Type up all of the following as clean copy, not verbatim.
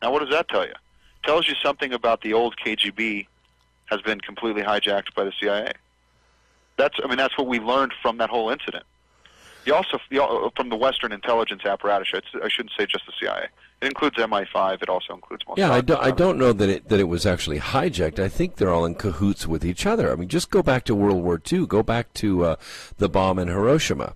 Now, what does that tell you? It tells you something about the old KGB has been completely hijacked by the CIA. That's what we learned from that whole incident. You also from the Western intelligence apparatus. I shouldn't say just the CIA. It includes MI5. It also includes Mossad. Yeah, I don't know that it was actually hijacked. I think they're all in cahoots with each other. I mean, just go back to World War II. Go back to the bomb in Hiroshima.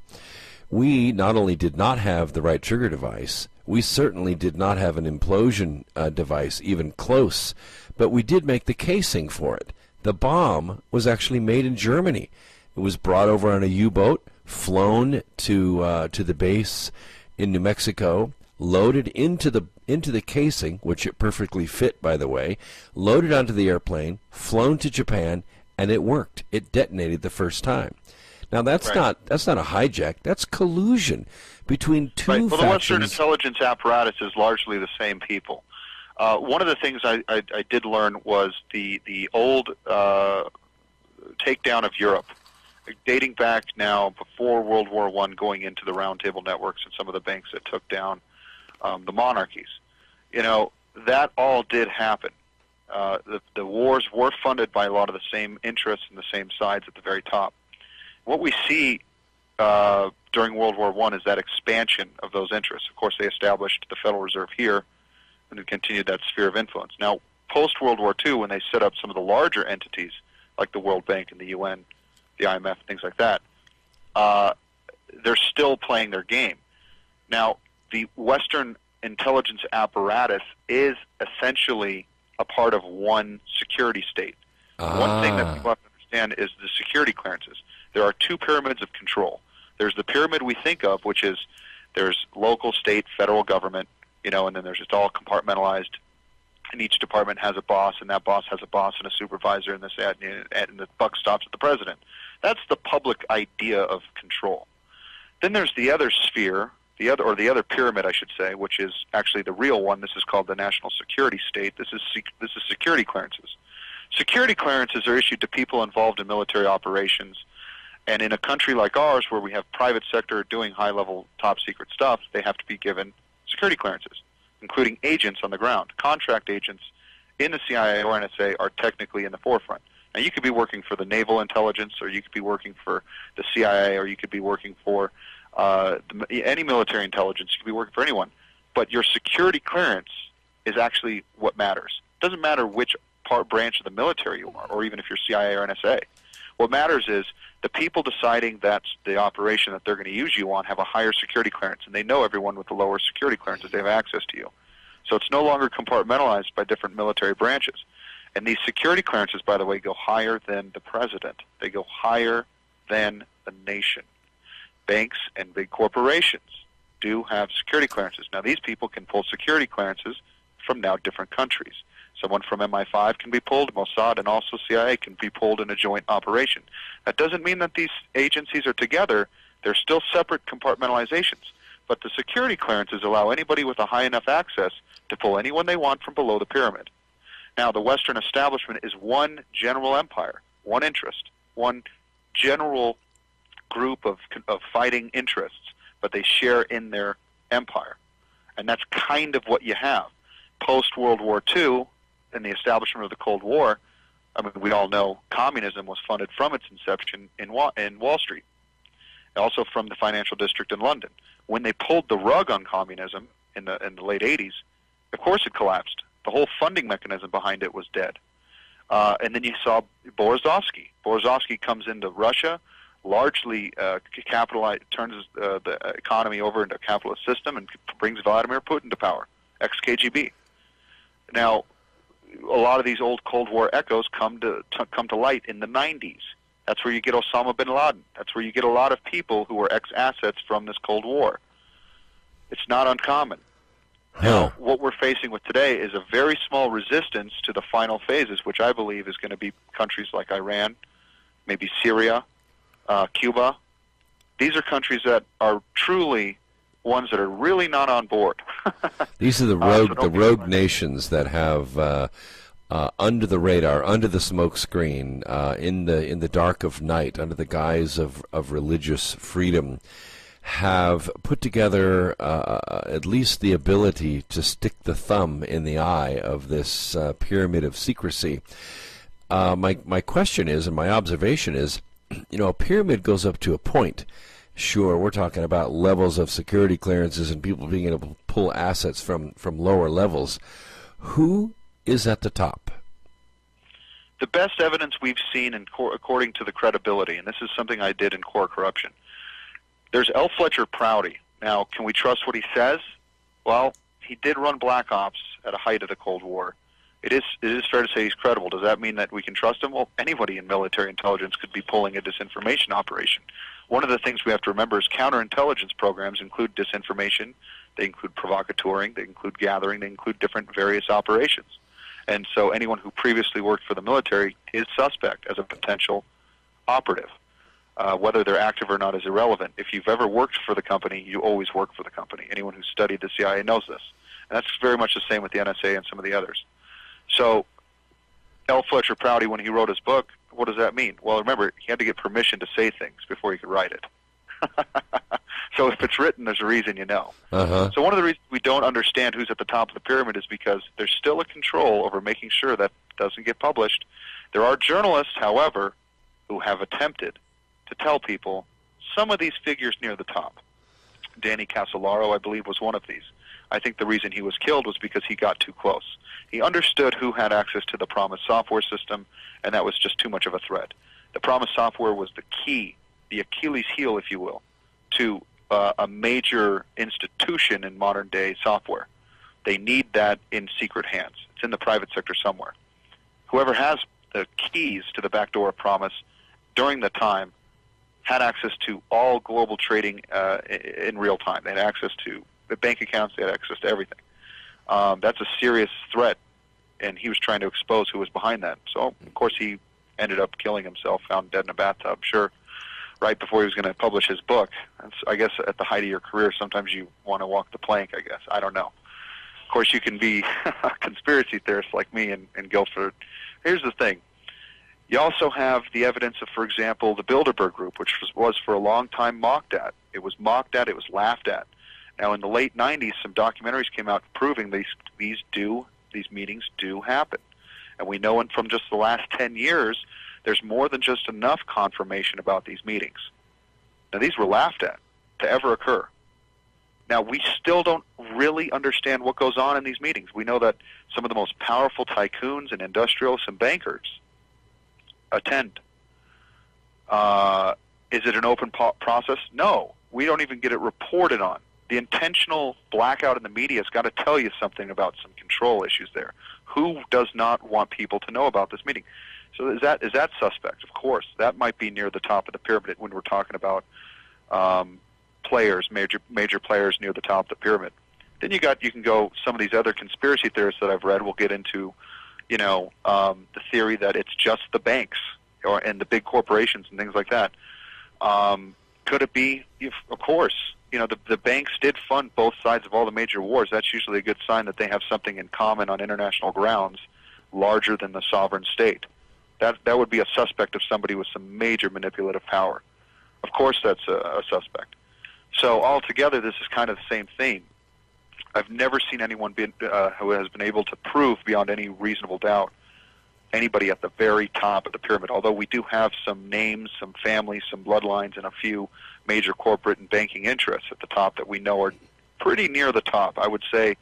We not only did not have the right trigger device, we certainly did not have an implosion device even close, but we did make the casing for it. The bomb was actually made in Germany. It was brought over on a U-boat, flown to the base in New Mexico, loaded into the casing, which it perfectly fit, by the way, loaded onto the airplane, flown to Japan, and it worked. It detonated the first time. Now that's right. not a hijack. That's collusion between two right. Well, factions. the Western intelligence apparatus is largely the same people. One of the things I did learn was the old takedown of Europe, dating back now before World War I, going into the roundtable networks and some of the banks that took down the monarchies. You know, that all did happen. The wars were funded by a lot of the same interests and the same sides at the very top. What we see during World War I is that expansion of those interests. Of course, they established the Federal Reserve here and then continued that sphere of influence. Now, post-World War II, when they set up some of the larger entities, like the World Bank and the UN, the IMF, things like that, they're still playing their game. Now, the Western intelligence apparatus is essentially a part of one security state. One thing that people have to understand is the security clearances. There are two pyramids of control. There's the pyramid we think of, which is there's local, state, federal government, and then there's just all compartmentalized, and each department has a boss, and that boss has a boss and a supervisor, and and the buck stops at the president. That's the public idea of control. Then there's the other sphere, the other pyramid, I should say, which is actually the real one. This is called the national security state. This is security clearances. Security clearances are issued to people involved in military operations. And in a country like ours, where we have private sector doing high-level, top-secret stuff, they have to be given security clearances, including agents on the ground. Contract agents in the CIA or NSA are technically in the forefront. Now, you could be working for the naval intelligence, or you could be working for the CIA, or you could be working for any military intelligence. You could be working for anyone. But your security clearance is actually what matters. It doesn't matter which branch of the military you are, or even if you're CIA or NSA. What matters is the people deciding that's the operation that they're going to use you on have a higher security clearance, and they know everyone with the lower security clearances. They have access to you. So it's no longer compartmentalized by different military branches. And these security clearances, by the way, go higher than the president. They go higher than the nation. Banks and big corporations do have security clearances. Now, these people can pull security clearances from now different countries. Someone from MI5 can be pulled, Mossad and also CIA can be pulled in a joint operation. That doesn't mean that these agencies are together. They're still separate compartmentalizations. But the security clearances allow anybody with a high enough access to pull anyone they want from below the pyramid. Now, the Western establishment is one general empire, one interest, one general group of fighting interests, but they share in their empire. And that's kind of what you have. Post-World War II, in the establishment of the Cold War, I mean, we all know communism was funded from its inception in Wall Street, also from the financial district in London. When they pulled the rug on communism in the late 80s, of course it collapsed. The whole funding mechanism behind it was dead. And then you saw Berezovsky. Berezovsky comes into Russia, largely turns the economy over into a capitalist system, and brings Vladimir Putin to power, ex-KGB. Now, a lot of these old Cold War echoes come to light in the 90s. That's where you get Osama bin Laden. That's where you get a lot of people who are ex-assets from this Cold War. It's not uncommon. Now, what we're facing with today is a very small resistance to the final phases, which I believe is going to be countries like Iran, maybe Syria, Cuba. These are countries that are truly ones that are really not on board. These are the rogue nations that have under the radar, under the smoke screen, in the dark of night, under the guise of religious freedom, have put together at least the ability to stick the thumb in the eye of this pyramid of secrecy. My question is, and my observation is, a pyramid goes up to a point. Sure, we're talking about levels of security clearances and people being able to pull assets from lower levels. Who is at the top? The best evidence we've seen, according to the credibility, and this is something I did in Core Corruption, there's L. Fletcher Prouty. Now, can we trust what he says? Well, he did run Black Ops at a height of the Cold War. It is fair to say he's credible. Does that mean that we can trust him? Well, anybody in military intelligence could be pulling a disinformation operation. One of the things we have to remember is counterintelligence programs include disinformation, they include provocateuring, they include gathering, they include different various operations. And so anyone who previously worked for the military is suspect as a potential operative. Whether they're active or not is irrelevant. If you've ever worked for the company, you always work for the company. Anyone who studied the CIA knows this. And that's very much the same with the NSA and some of the others. So L. Fletcher Prouty, when he wrote his book, what does that mean? Well, remember, he had to get permission to say things before he could write it. So if it's written, there's a reason you know. So one of the reasons we don't understand who's at the top of the pyramid is because there's still a control over making sure that doesn't get published. There are journalists, however, who have attempted to tell people some of these figures near the top. Danny Casolaro, I believe, was one of these. I think the reason he was killed was because he got too close. He understood who had access to the Promise software system, and that was just too much of a threat. The Promise software was the key, the Achilles heel, if you will, to a major institution in modern-day software. They need that in secret hands. It's in the private sector somewhere. Whoever has the keys to the back door of Promise during the time had access to all global trading in real time. They had access to the bank accounts. They had access to everything. That's a serious threat, and he was trying to expose who was behind that. So, of course, he ended up killing himself, found dead in a bathtub, sure, right before he was going to publish his book. And so I guess at the height of your career, sometimes you want to walk the plank, I guess. I don't know. Of course, you can be a conspiracy theorist like me and go for... Here's the thing. You also have the evidence of, for example, the Bilderberg Group, which was for a long time mocked at. It was mocked at. It was laughed at. Now, in the late 90s, some documentaries came out proving these meetings do happen. And we know from just the last 10 years, there's more than just enough confirmation about these meetings. Now, these were laughed at to ever occur. Now, we still don't really understand what goes on in these meetings. We know that some of the most powerful tycoons and industrialists and bankers attend. Is it an open process? No. We don't even get it reported on. The intentional blackout in the media has got to tell you something about some control issues there. Who does not want people to know about this meeting? So is that suspect? Of course. That might be near the top of the pyramid when we're talking about players, major players near the top of the pyramid. Then you can go some of these other conspiracy theorists that I've read will get into, the theory that it's just the banks and the big corporations and things like that. Could it be? Of course. The banks did fund both sides of all the major wars. That's usually a good sign that they have something in common on international grounds larger than the sovereign state. That would be a suspect of somebody with some major manipulative power. Of course that's a suspect. So altogether, this is kind of the same theme. I've never seen anyone who has been able to prove beyond any reasonable doubt anybody at the very top of the pyramid, although we do have some names, some families, some bloodlines, and a few major corporate and banking interests at the top that we know are pretty near the top. I would say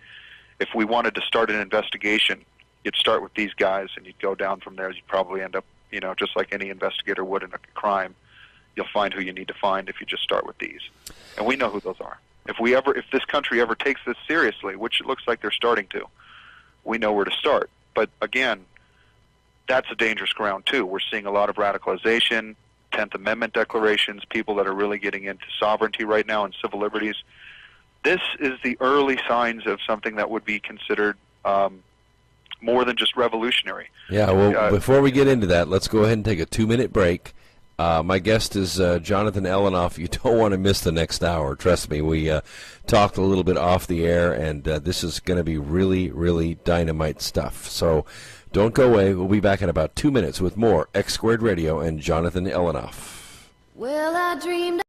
if we wanted to start an investigation, you'd start with these guys, and you'd go down from there. You'd probably end up, just like any investigator would in a crime, you'll find who you need to find if you just start with these. And we know who those are. If this country ever takes this seriously, which it looks like they're starting to, we know where to start. But again, that's a dangerous ground too. We're seeing a lot of radicalization, 10th Amendment declarations, people that are really getting into sovereignty right now and civil liberties. This is the early signs of something that would be considered more than just revolutionary. Yeah, well, before we get into that, let's go ahead and take a 2-minute break. My guest is Jonathan Elinoff. You don't want to miss the next hour. Trust me, we talked a little bit off the air, and this is going to be really, really dynamite stuff. So don't go away. We'll be back in about 2 minutes with more X Squared Radio and Jonathan Elinoff. Well, I dreamed